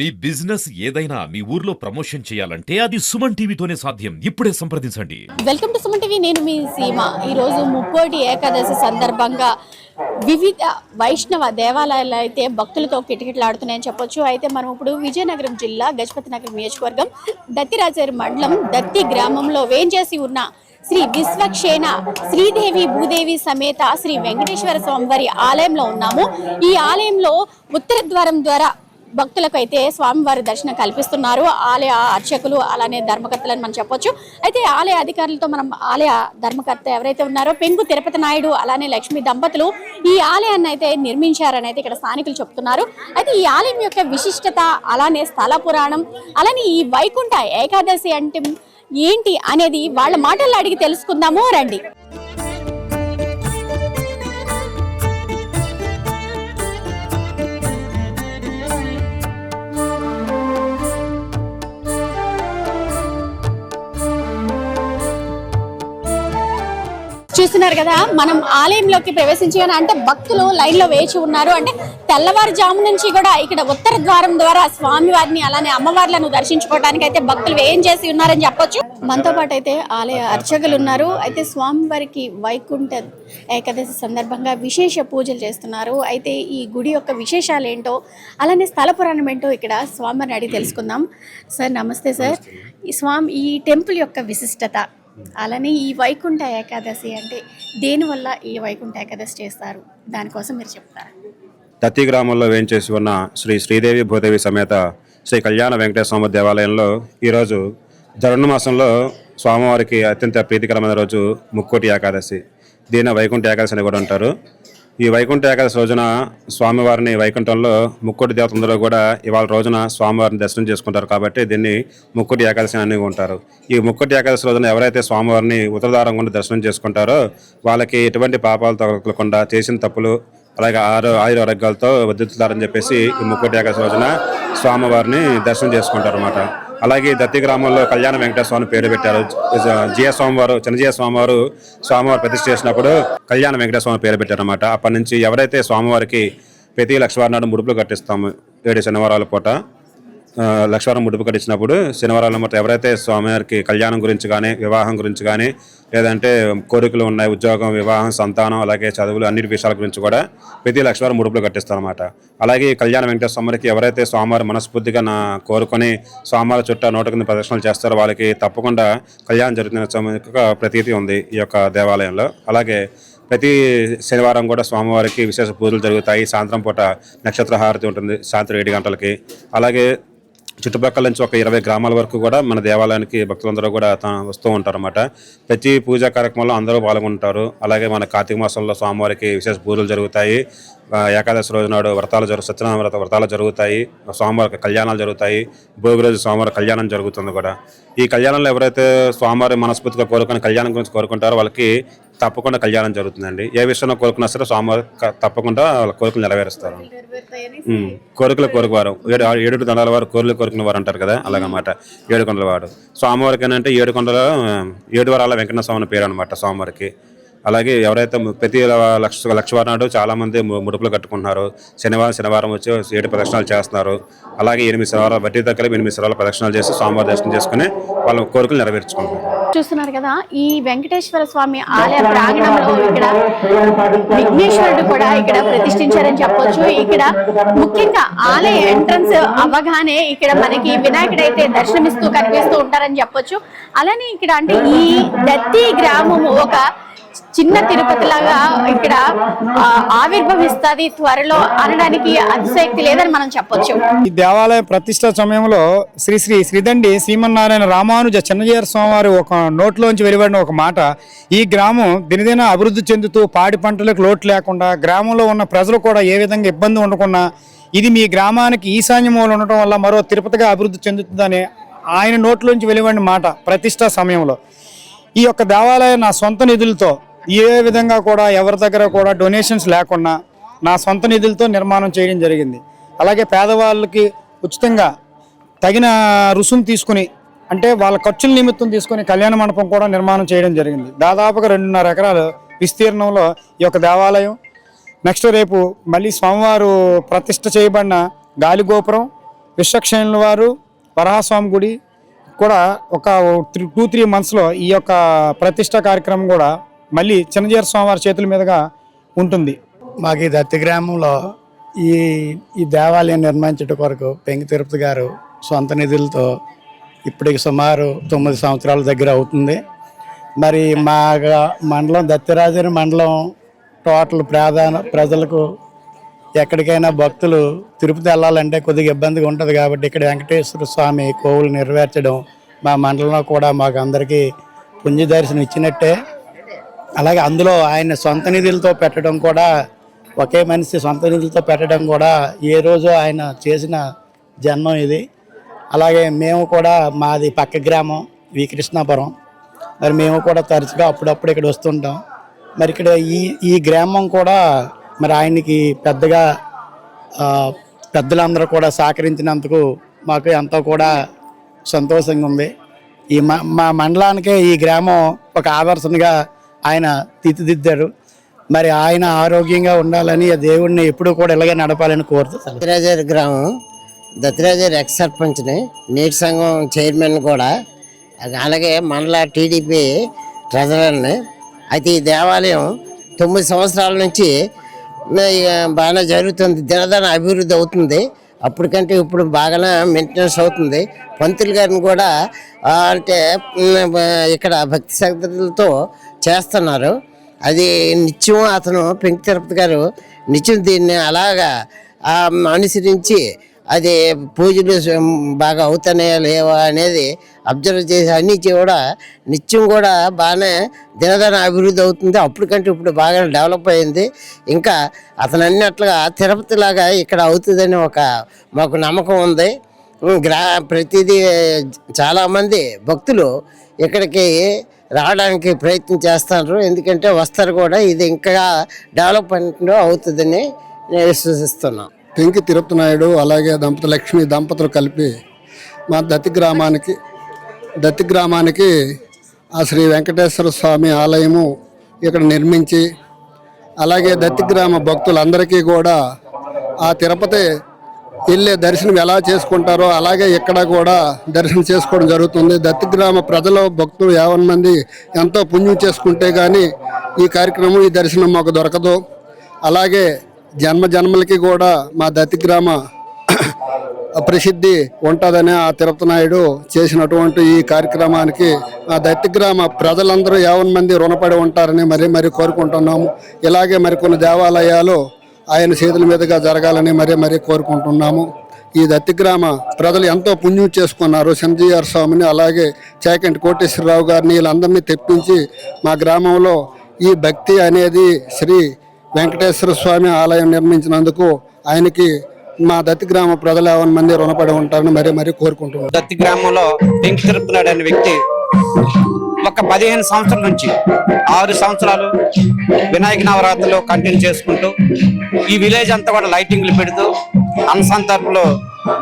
మీ business ఏదైనా మీ ఊర్లో promotion చేయాలంటే అది సుమన్ టీవీతోనే సాధ్యం. ఇప్పుడే సంప్రదించండి. Welcome to Suman TV. నేను మీ సీమ. ఈరోజు ముక్కోటి ఏకాదశి సందర్భంగా వివిధ వైష్ణవ దేవాలయాలు అయితే భక్తులతో కిటకిటలాడుతున్నాయని చెప్పొచ్చు. అయితే మనం ఇప్పుడు విజయనగరం జిల్లా గజపతి నగరం నియోజకవర్గం దత్తిరాజేరు మండలం దత్తి గ్రామంలో వేంచేసి ఉన్న శ్రీ విశ్వక్షేణ శ్రీదేవి భూదేవి సమేత శ్రీ వెంకటేశ్వర స్వామివారి ఆలయంలో ఉన్నాము. ఈ ఆలయంలో ఉత్తర ద్వారం ద్వారా భక్తులకు అయితే స్వామివారి దర్శనం కల్పిస్తున్నారు ఆలయ అర్చకులు, అలానే ధర్మకర్తలని మనం చెప్పొచ్చు. అయితే ఆలయ అధికారులతో మనం ఆలయ ధర్మకర్త ఎవరైతే ఉన్నారో పెంగు తిరుపతి నాయుడు అలానే లక్ష్మి దంపతులు ఈ ఆలయాన్ని అయితే నిర్మించారని అయితే ఇక్కడ స్థానికులు చెప్తున్నారు. అయితే ఈ ఆలయం యొక్క విశిష్టత, అలానే స్థల పురాణం, అలానే ఈ వైకుంఠ ఏకాదశి అంటే ఏంటి అనేది వాళ్ళ మాటల్లో అడిగి తెలుసుకుందాము రండి. చూస్తున్నారు కదా, మనం ఆలయంలోకి ప్రవేశించాలని అంటే భక్తులు లైన్ లో వేచి ఉన్నారు. అంటే తెల్లవారుజాము నుంచి కూడా ఇక్కడ ఉత్తర ద్వారం ద్వారా స్వామివారిని అలానే అమ్మవార్లను దర్శించుకోవడానికి అయితే భక్తులు వేయం చేసి ఉన్నారని చెప్పొచ్చు. మనతో పాటు అయితే ఆలయ అర్చకులు ఉన్నారు. అయితే స్వామివారికి వైకుంఠ ఏకాదశి సందర్భంగా విశేష పూజలు చేస్తున్నారు. అయితే ఈ గుడి యొక్క విశేషాలు ఏంటో, అలానే స్థల పురాణం ఏంటో ఇక్కడ స్వామివారిని అడిగి తెలుసుకుందాం. సార్ నమస్తే సార్. ఈ టెంపుల్ యొక్క విశిష్టత, అలానే ఈ వైకుంఠ ఏకాదశి అంటే దేనివల్ల ఈ వైకుంఠ ఏకాదశి చేస్తారు, దానికోసం మీరు చెప్తారా? దత్తి గ్రామంలో వేంచేసి ఉన్న శ్రీ శ్రీదేవి భూదేవి సమేత శ్రీ కళ్యాణ వెంకటేశ్వర స్వామి దేవాలయంలో ఈరోజు ధనుర్మాసంలో స్వామివారికి అత్యంత ప్రీతికరమైన రోజు ముక్కోటి ఏకాదశి. దీని వైకుంఠ ఏకాదశి అని కూడా అంటారు. ఈ వైకుంఠ ఏకాదశి రోజున స్వామివారిని వైకుంఠంలో ముక్కోటి దేవతలందరూ కూడా ఇవాళ రోజున స్వామివారిని దర్శనం చేసుకుంటారు కాబట్టి దీన్ని ముక్కోటి ఏకాదశి అని ఉంటారు. ఈ ముక్కోటి ఏకాదశి రోజున ఎవరైతే స్వామివారిని ఉత్తరద్వారం గుండా దర్శనం చేసుకుంటారో వాళ్ళకి ఎటువంటి పాపాలు తగలకుండా, చేసిన తప్పులు అలాగే ఆయురారోగ్యాలతో వర్ధిల్లుతారని చెప్పేసి ఈ ముక్కోటి ఏకాదశి రోజున స్వామివారిని దర్శనం చేసుకుంటారు అన్నమాట. అలాగే దత్తి గ్రామంలో కళ్యాణ వెంకటేశ్వర స్వామి పేరు పెట్టారు. చిన్నజీయ స్వామివారు ప్రతిష్ఠ చేసినప్పుడు కళ్యాణ వెంకటేశ్వర స్వామి పేరు పెట్టారన్నమాట. అప్పటి నుంచి ఎవరైతే స్వామివారికి ప్రతి లక్షవారం నాడు ముడుపులు కట్టిస్తాము, 7 శనివారాల పూట లక్షవారం ముడుపు కట్టించినప్పుడు శనివారాల పూట ఎవరైతే స్వామివారికి కళ్యాణం గురించి కానీ, వివాహం గురించి కానీ, లేదంటే కోరికలు ఉన్నాయి, ఉద్యోగం, వివాహం, సంతానం, అలాగే చదువులు, అన్నిటి విషయాల గురించి కూడా ప్రతి లక్షవారం ముడుపులు కట్టిస్తారన్నమాట. అలాగే కళ్యాణ వెంకటేశ్వర స్వామికి ఎవరైతే స్వామివారి మనస్ఫూర్తిగా కోరుకొని స్వామివారి చుట్టూ 100 ప్రదక్షిణలు చేస్తారో వాళ్ళకి తప్పకుండా కళ్యాణం జరుగుతున్న ప్రతీతి ఉంది ఈ యొక్క దేవాలయంలో. అలాగే ప్రతి శనివారం కూడా స్వామివారికి విశేష పూజలు జరుగుతాయి. సాయంత్రం పూట నక్షత్ర హారతి ఉంటుంది సాయంత్రం 7 గంటలకి. అలాగే చుట్టుపక్కల నుంచి ఒక 20 గ్రామాల వరకు కూడా మన దేవాలయానికి భక్తులందరూ కూడా వస్తూ ఉంటారు అన్నమాట. ప్రతి పూజా కార్యక్రమంలో అందరూ పాల్గొంటారు. అలాగే మన కార్తీక మాసంలో స్వామివారికి విశేష పూజలు జరుగుతాయి. ఏకాదశి రోజు నాడు సత్యనారాయణ వ్రతాలు జరుగుతాయి. స్వామివారికి కళ్యాణాలు జరుగుతాయి. భోగి రోజు స్వామివారి కళ్యాణం జరుగుతుంది కూడా. ఈ కళ్యాణంలో ఎవరైతే స్వామివారి మనస్ఫూర్తిగా కోరుకొని కళ్యాణం గురించి కోరుకుంటారో వాళ్ళకి తప్పకుండా కళ్యాణం జరుగుతుందండి. ఏ విషయంలో కోరుకున్నా సరే స్వామివారి తప్పకుండా వాళ్ళ కోరికలు నెరవేరుస్తారు. కోరికలు కోరుకువారు 7 దండాల వారు కోరికలు కోరుకున్న వారు అంటారు కదా, అలాగనమాట. 7 కొండల వాడు స్వామివారికి ఏంటంటే 7 కొండల 7 వరాల వెంకటేశ్వర స్వామి పేరు అనమాట స్వామివారికి. అలాగే ఎవరైతే ప్రతి లక్షవారం నాడు చాలామంది ముడుపులు కట్టుకుంటున్నారు. శనివారం వచ్చి 7 ప్రదక్షిణాలు చేస్తున్నారు. అలాగే 8 శనివారాలు బట్టి దగ్గర 8 శనివారాలు ప్రదక్షిణాలు చేసి స్వామివారి దర్శనం చేసుకుని వాళ్ళ కోరికలు నెరవేర్చుకుంటున్నారు. చూస్తున్నారు కదా, ఈ వెంకటేశ్వర స్వామి ఆలయ ప్రాంగణంలో ఇక్కడ విఘ్నేశ్వరుడు కూడా ఇక్కడ ప్రతిష్ఠించారని చెప్పొచ్చు. ఇక్కడ ముఖ్యంగా ఆలయ ఎంట్రన్స్ అవ్వగానే ఇక్కడ మనకి వినాయకుడు అయితే దర్శనమిస్తూ కనిపిస్తూ ఉంటారని చెప్పొచ్చు. అలానే ఇక్కడ అంటే ఈ దత్తి గ్రామము ఒక చిన్న తిరుపతి లాగా ఇక్కడ ఆవిర్భవిస్తుంది త్వరలో అనడానికి అతిశక్తి లేదని మనం చెప్పొచ్చు. ఈ దేవాలయ ప్రతిష్ట సమయంలో శ్రీదండి శ్రీమన్నారాయణ రామానుజ చిన్నజీయ స్వామివారి ఒక నోట్లోంచి వెలువడిన ఒక మాట, ఈ గ్రామం దినదిన అభివృద్ధి చెందుతూ పాడి పంటలకు లోటు లేకుండా, గ్రామంలో ఉన్న ప్రజలు కూడా ఏ విధంగా ఇబ్బంది ఉండకుండా, ఇది మీ గ్రామానికి ఈశాన్యమూల ఉండటం వల్ల మరో తిరుపతిగా అభివృద్ధి చెందుతుందని ఆయన నోట్లోంచి వెలువడిన మాట ప్రతిష్ట సమయంలో. ఈ యొక్క దేవాలయం నా సొంత నిధులతో, ఏ విధంగా కూడా ఎవరి దగ్గర కూడా డొనేషన్స్ లేకుండా నా సొంత నిధులతో నిర్మాణం చేయడం జరిగింది. అలాగే పేదవాళ్ళకి ఉచితంగా తగిన రుసుము తీసుకుని, అంటే వాళ్ళ ఖర్చుల నిమిత్తం తీసుకుని కళ్యాణ మండపం కూడా నిర్మాణం చేయడం జరిగింది. దాదాపుగా 2.5 ఎకరాల విస్తీర్ణంలో ఈ యొక్క దేవాలయం. నెక్స్ట్ రేపు మళ్ళీ స్వామివారు ప్రతిష్ఠ చేయబడిన గాలిగోపురం, విశ్వక్షేణుల వారు వరహాస్వామి గుడి కూడా ఒక 2-3 మంత్స్లో ఈ యొక్క ప్రతిష్ట కార్యక్రమం కూడా మళ్ళీ చిన్నజీయర్ స్వామి వారి చేతుల మీదుగా ఉంటుంది. మాకు ఈ దత్తి గ్రామంలో ఈ దేవాలయం నిర్మించడం కొరకు పెంకి తిరుపతి గారు సొంత నిధులతో ఇప్పటికి సుమారు 9 సంవత్సరాల దగ్గర అవుతుంది. మరి మా మండలం దత్తిరాజరి మండలం టోటల్ ప్రజలకు ఎక్కడికైనా భక్తులు తిరుపతి వెళ్ళాలంటే కొద్దిగా ఇబ్బందిగా ఉంటుంది కాబట్టి ఇక్కడ వెంకటేశ్వర స్వామి కోవులు నెరవేర్చడం మా మండలంలో కూడా మాకు అందరికీ పుణ్య దర్శనం ఇచ్చినట్టే. అలాగే అందులో ఆయన సొంత నిధులతో పెట్టడం కూడా, ఒకే మనిషి సొంత నిధులతో పెట్టడం కూడా ఏ రోజు ఆయన చేసిన జన్మం ఇది. అలాగే మేము కూడా, మాది పక్క గ్రామం వి కృష్ణాపురం, మరి మేము కూడా తరచుగా అప్పుడప్పుడు ఇక్కడ వస్తుంటాం. మరి ఇక్కడ ఈ గ్రామం కూడా మరి ఆయనకి పెద్దగా పెద్దలందరూ కూడా సహకరించినందుకు మాకు ఎంతో కూడా సంతోషంగా ఉంది. మా మండలానికే ఈ గ్రామం ఒక ఆదర్శంగా ఆయన తీర్చిదిద్దారు. మరి ఆయన ఆరోగ్యంగా ఉండాలని ఆ దేవుడిని ఎప్పుడూ కూడా ఇలాగే నడపాలని కోరుతున్నాను. దత్తిరాజేరి గ్రామం, దత్తిరాజేరి ఎక్స్ సర్పంచ్ని, నీటి సంఘం చైర్మన్ కూడా, అలాగే మండల టీడీపీ ట్రెజరర్ని. అయితే ఈ దేవాలయం 9 సంవత్సరాల నుంచి బాగానే జరుగుతుంది, దినదిన అభివృద్ధి అవుతుంది. అప్పటికంటే ఇప్పుడు బాగానే మెయింటెనెన్స్ అవుతుంది. పంతులు గారిని కూడా అంటే ఇక్కడ భక్తి శ్రద్ధలతో చేస్తున్నారు. అది నిత్యం అతను పెంకి తిరుపతి గారు నిత్యం దీన్ని అలాగా అనుసరించి అది పూజలు బాగా అవుతున్నాయా లేవా అనేది అబ్జర్వ్ చేసి అన్నీ కూడా నిత్యం కూడా బాగానే దినదిన అభివృద్ధి అవుతుంది. అప్పటికంటే ఇప్పుడు బాగా డెవలప్ అయింది. ఇంకా అతను అన్నట్లుగా తిరుపతి లాగా ఇక్కడ అవుతుందని మాకు నమ్మకం ఉంది. ప్రతిదీ చాలామంది భక్తులు ఇక్కడికి రావడానికి ప్రయత్నం చేస్తారు, ఎందుకంటే వస్తారు కూడా. ఇది ఇంకా డెవలప్మెంట్ అవుతుందని నేను విశ్వసిస్తున్నాను. పెంకి తిరుపతి నాయుడు అలాగే లక్ష్మి దంపతులు కలిపి మా దత్తి గ్రామానికి ఆ శ్రీ వెంకటేశ్వర స్వామి ఆలయము ఇక్కడ నిర్మించి, అలాగే దత్తి గ్రామ భక్తులందరికీ కూడా ఆ తిరుపతి వెళ్ళే దర్శనం ఎలా చేసుకుంటారో అలాగే ఇక్కడ కూడా దర్శనం చేసుకోవడం జరుగుతుంది. దత్తి గ్రామ ప్రజలు భక్తులు 50 మంది ఎంతో పుణ్యం చేసుకుంటే కానీ ఈ కార్యక్రమం, ఈ దర్శనం మాకు దొరకదు. అలాగే జన్మలకి కూడా మా దత్తి గ్రామ ప్రసిద్ధి ఉంటుందని ఆ తిరుపతి నాయుడు చేసినటువంటి ఈ కార్యక్రమానికి ఆ దత్తి గ్రామ ప్రజలందరూ 50 మంది రుణపడి ఉంటారని మరీ కోరుకుంటున్నాము. ఇలాగే మరికొన్ని దేవాలయాలు ఆయన చేతుల మీదుగా జరగాలని మరీ కోరుకుంటున్నాము. ఈ దత్తి గ్రామ ప్రజలు ఎంతో పుణ్యం చేసుకున్నారు. చిన్నజీయర్ స్వామిని, అలాగే చాకంటి కోటేశ్వరరావు గారిని, వీళ్ళందరినీ తెప్పించి మా గ్రామంలో ఈ భక్తి అనేది శ్రీ వెంకటేశ్వర స్వామి ఆలయం నిర్మించినందుకు ఆయనకి మా దత్తి గ్రామ ప్రజలు 50 మంది రుణపడి ఉంటారని మరీ కోరుకుంటున్నాం. దత్తి గ్రామంలో పెంకి తిరుపతి నాయుడు అనే వ్యక్తి ఒక 15 సంవత్సరాల నుంచి 6 సంవత్సరాలు వినాయక నవరాత్రులు కంటిన్యూ చేసుకుంటూ ఈ విలేజ్ అంతా కూడా లైటింగ్లు పెడుతూ అన్నసంతర్పులో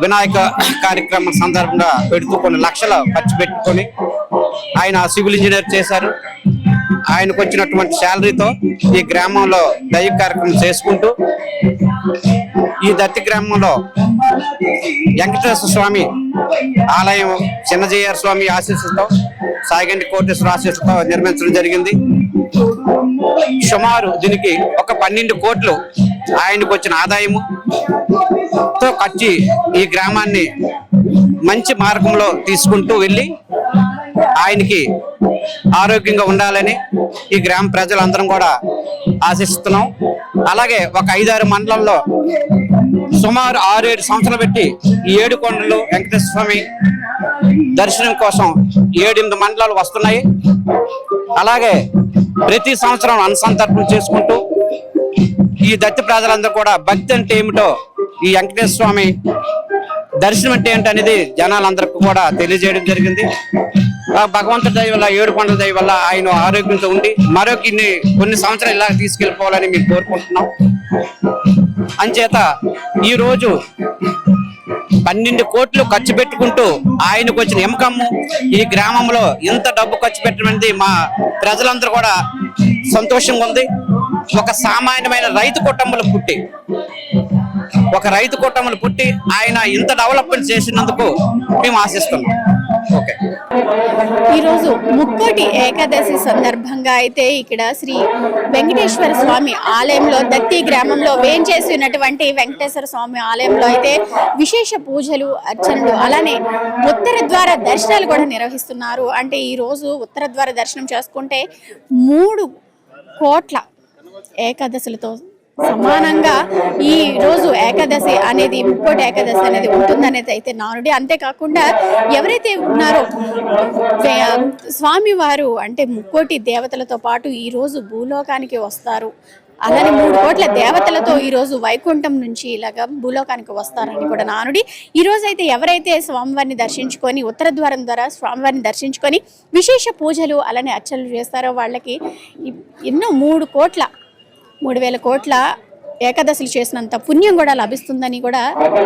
వినాయక కార్యక్రమం సందర్భంగా పెడుతూ కొన్ని లక్షలు ఖర్చు పెట్టుకొని ఆయన సివిల్ ఇంజనీర్ చేశారు. ఆయనకు వచ్చినటువంటి శాలరీతో ఈ గ్రామంలో దైవ కార్యక్రమం చేసుకుంటూ ఈ దత్తి గ్రామంలో వెంకటేశ్వర స్వామి ఆలయం చిన్నజీయర్ స్వామి ఆశీస్సులతో, సాయిగంటి కోటేశ్వర ఆశీస్సులతో నిర్మించడం జరిగింది. సుమారు దీనికి ఒక 12 కోట్లు ఆయనకు వచ్చిన ఆదాయముతో ఖర్చు ఈ గ్రామాన్ని మంచి మార్గంలో తీసుకుంటూ వెళ్ళి ఆయనకి ఆరోగ్యంగా ఉండాలని ఈ గ్రామ ప్రజలందరం కూడా ఆశిస్తున్నాం. అలాగే ఒక 5-6 మండలంలో సుమారు 6-7 సంవత్సరాలు పెట్టి ఈ 7 కొండలు వెంకటేశ్వర స్వామి దర్శనం కోసం 7-8 మండలాలు వస్తున్నాయి. అలాగే ప్రతి సంవత్సరం అన్నసంతర్పణ చేసుకుంటూ ఈ దత్తి ప్రజలందరూ కూడా భక్తి అంటే ఏమిటో, ఈ వెంకటేశ్వర స్వామి దర్శనం అంటే ఏంటి అనేది జనాలందరికీ కూడా తెలియజేయడం జరిగింది. భగవంతుడి దయ వల్ల, 7 కొండల దయ వల్ల ఆయన ఆరోగ్యంతో ఉండి మరొక కొన్ని సంవత్సరాలు ఇలా తీసుకెళ్ళిపోవాలని మేము కోరుకుంటున్నాం. అంచేత ఈరోజు 12 కోట్లు ఖర్చు పెట్టుకుంటూ ఆయనకు వచ్చిన ఇన్కమ్, ఈ గ్రామంలో ఇంత డబ్బు ఖర్చు పెట్టడం మా ప్రజలందరూ కూడా సంతోషంగా ఉంది. ఒక సామాన్యమైన రైతు కుటుంబంలో పుట్టి ఒక రైతు కుటుంబాలు పుట్టి ఆయన ఇంత డెవలప్మెంట్ చేసినందుకు మేము ఆశిస్తున్నాం. ఓకే. ఈరోజు ముక్కోటి ఏకాదశి సందర్భంగా అయితే ఇక్కడ శ్రీ వెంకటేశ్వర స్వామి ఆలయంలో దత్తి గ్రామంలో వేంచేసి ఉన్నటువంటి వెంకటేశ్వర స్వామి ఆలయంలో అయితే విశేష పూజలు, అర్చనలు, అలానే ఉత్తర ద్వార దర్శనాలు కూడా నిర్వహిస్తున్నారు. అంటే ఈ రోజు ఉత్తర ద్వార దర్శనం చేసుకుంటే 3 కోట్ల ఏకాదశులతో సమానంగా ఈ రోజు ఏకాదశి అనేది, ముక్కోటి ఏకాదశి అనేది ఉంటుందనేది అయితే నానుడి. అంతేకాకుండా ఎవరైతే ఉన్నారో స్వామివారు అంటే ముక్కోటి దేవతలతో పాటు ఈ రోజు భూలోకానికి వస్తారు. అలానే 3 కోట్ల దేవతలతో ఈ రోజు వైకుంఠం నుంచి ఇలాగా భూలోకానికి వస్తారని కూడా నానుడి. ఈ రోజు అయితే ఎవరైతే స్వామివారిని దర్శించుకొని ఉత్తర ద్వారం ద్వారా స్వామివారిని దర్శించుకొని విశేష పూజలు అలానే అర్చనలు చేస్తారో వాళ్ళకి ఎన్నో 3,000 కోట్ల ఏకాదశులు చేసినంత పుణ్యం కూడా లభిస్తుందని కూడా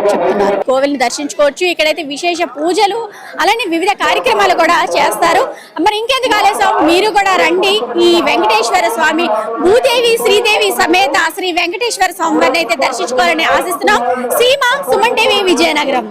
చెప్తున్నారు. కోవిల్ని దర్శించుకోవచ్చు. ఇక్కడైతే విశేష పూజలు అలానే వివిధ కార్యక్రమాలు కూడా చేస్తారు. మరి ఇంకెందుకు ఆలస్యం, మీరు కూడా రండి. ఈ వెంకటేశ్వర స్వామి భూదేవి శ్రీదేవి సమేత శ్రీ వెంకటేశ్వర స్వామిని అయితే దర్శించుకోవాలని ఆశిస్తున్నాం. సీమ, సుమన్ టీవీ, విజయనగరం.